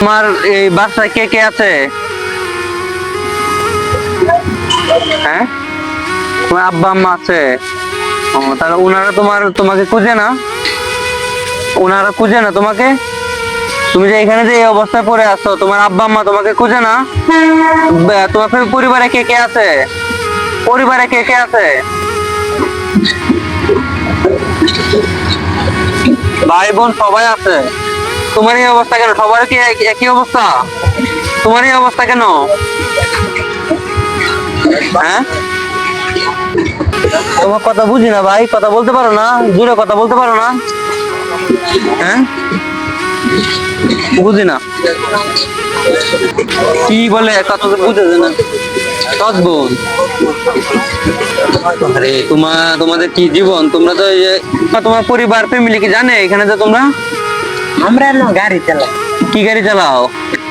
তোমার এই বাসায় কে কে আছে? হ্যাঁ, তোমার আব্বা আম্মা আছে? ও, তাহলে ওনারা তোমাকে খুঁজে না? ওনারা খুঁজে না তোমাকে? তুমি যে এখানে যে এই অবস্থায় পড়ে আছো, তোমার আব্বা আম্মা তোমাকে খুঁজে না? তোমার পরিবারে কে কে আছে? পরিবারে কে কে আছে? ভাই বোন সবাই আছে? তোমার এই অবস্থা কেন? সবার কি একই অবস্থা? তোমার এই অবস্থা কেন? হ্যাঁ, তোমার কথা বুঝি না ভাই, কথা বলতে পারো না? জোরে কথা বলতে পারো না? হ্যাঁ, বুঝি না কি বলে, কথা তো বুঝেছে না। দশ বোন? আরে তোমাদের কি জীবন, তোমরা তো এই যে তোমার পরিবার ফ্যামিলি কি জানে এখানে যে তোমরা? আমরা না গাড়ি চালাই। কি গাড়ি চালাও?